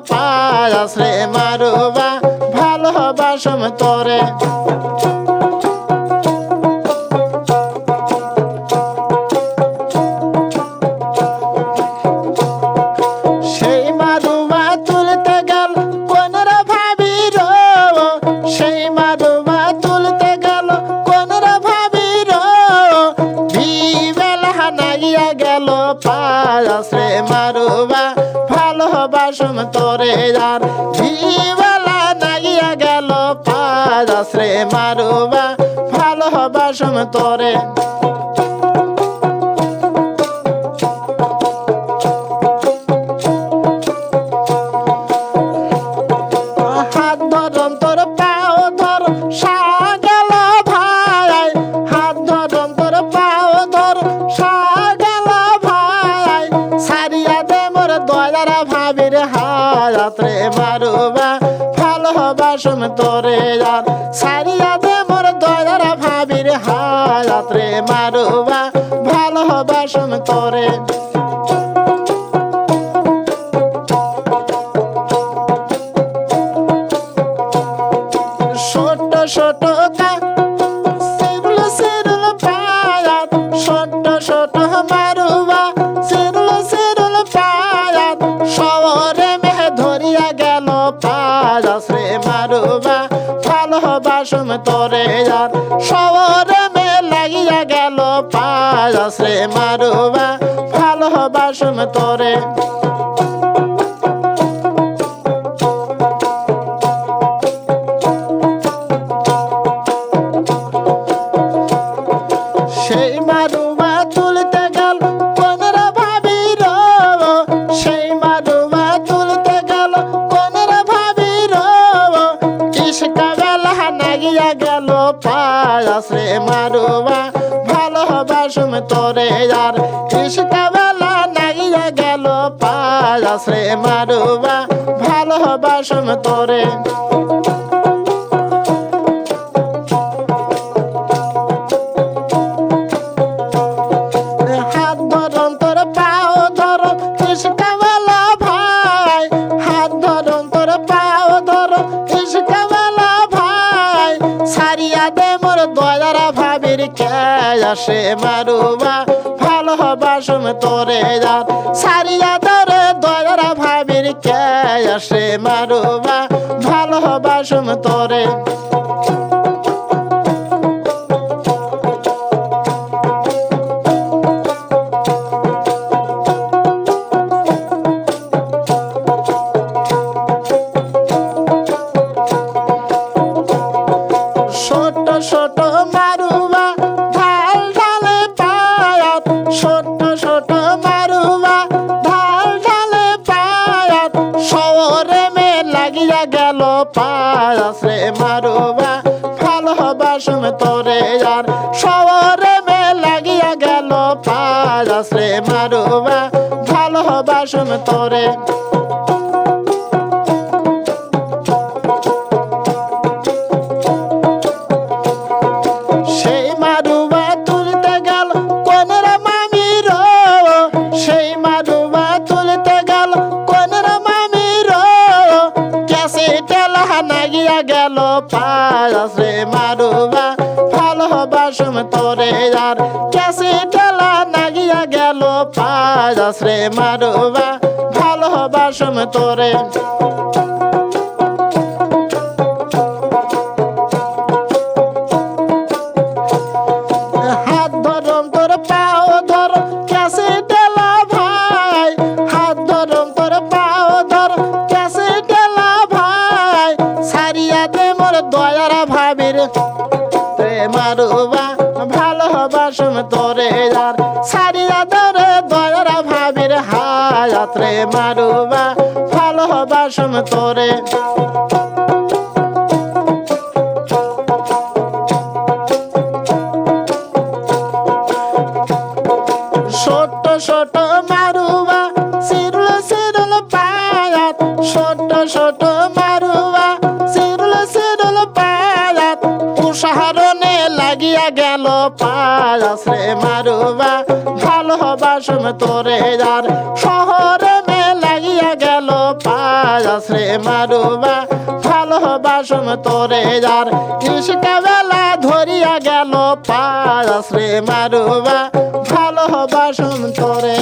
Pious রে মারুবা ভালোবাসম তোরে। সেই মারুবা তুলতে গেল কোনরা ভাবির, সেই মারুবা তুলতে গেল কোনরা ভাবির, বিবেলা নাইয়া গেল পায়াস রে মারুবা ভালোবাসম তোরে। আর বিবেলা নাইয়া গেল পায়াস রে মারুবা ভালোবাসম তোরে। হাত ধরম তোর পাও ধর সাগেল ভাই, হাত ধরম তোর পাও ধর সাগেল ভাই, সারিয়া দে মোর দয়ার ভাবির হাত রে মারুবা ভালোবাসম তোরে। আর সারিয়া দে মোর দয়ার ভাবির হাত রে মারুবা ভালোবাসম তোরে। ছোট ছোট সিরুল সিরুল পায়াত, ছোট ছোট মারুবা সিরুল সিরুল পায়াত, শহরে মেহে ধরিয়া গেল পায়াস রে মারুবা ভালোবাসম তোরে। আর শহরে মেয়ে লাগিয়া গেল পায়াস রে মারুবা ভালোবাসম তোরে। সেই মারুবা তুলতে গেল কোনরা ভাবির, সেই মারুবা তুলতে গেল কোনরা ভাবির, ইশকা বেলা নাগিয়া গেল পায়াস রে মারুবা ভালোবাসম তোরে। আর ইশকা বেলা নাগিয়া গেল পায়াস রে মারুবা ভালোবাসম তোরে। হাত ধরম তোর পাও ধর ইশকাওয়ালা ভাই, হাত ধরম তোর পাও ধর ইশকাওয়ালা ভাই, সারিয়া দে মোর দয়ার ভাবির আসে মারুবা ভালোবাসম তোরে। আর সারিয়া দরে দয়ার ভাবির আসে মারুবা ভালোবাসম তোরে। ছোট ছোট মারুবা ঢাল ঢালে পায়াত, ছোট ছোট মারুবা ঢাল ঢালে পায়াত, শহরে মে লাগিয়া গেল পায়াস রে মারুবা ভালোবাসম তোরে। আর শহরে মে লাগিয়া গেল পায়াস রে মারুবা ভালোবাসম তোরে। সেই মারুবা তুলতে গেল কোনরা মামির, সেই মারুবা তুলতে গেল কোনরা মামির, ক্যাসে টেলা নাগিয়া গেল পায়াস রে মারুবা ভালোবাসম তোরে। আর ক্যাসে টেলা নাগিয়া গেল পায়াস রে মারুবা ভালোবাসম তোরে। হাত ধরম তোর পাও ধর ক্যাসে টেলা ভাই, হাত ধরম তোর পাও ধর ক্যাসে টেলা ভাই, সারিয়া দে মোর দয়ার ভাবির রে মারুবা ভালোবাসম তোরে। আর সারিয়া দরে দয়ার ভাবির হাত রে মারুবা ভালোবাসম তোরে। ছোট ছোট মারুবা সিরুল সিরুল পায়াত, ছোট ছোট মারুবা সিরুল সিরুল পায়াত, উসাহারণে লাগিয়া গেল পায়াস রে মারুবা ভালোবাসম তোরে। আর শহরে মে লাগিয়া গেল পায়াস পায়াস রে মারুবা ভালোবাসুম তোরে যার ইশকা বেলা ধরিয়া গেল পায়াস রে মারুবা ভালোবাসুম তোরে।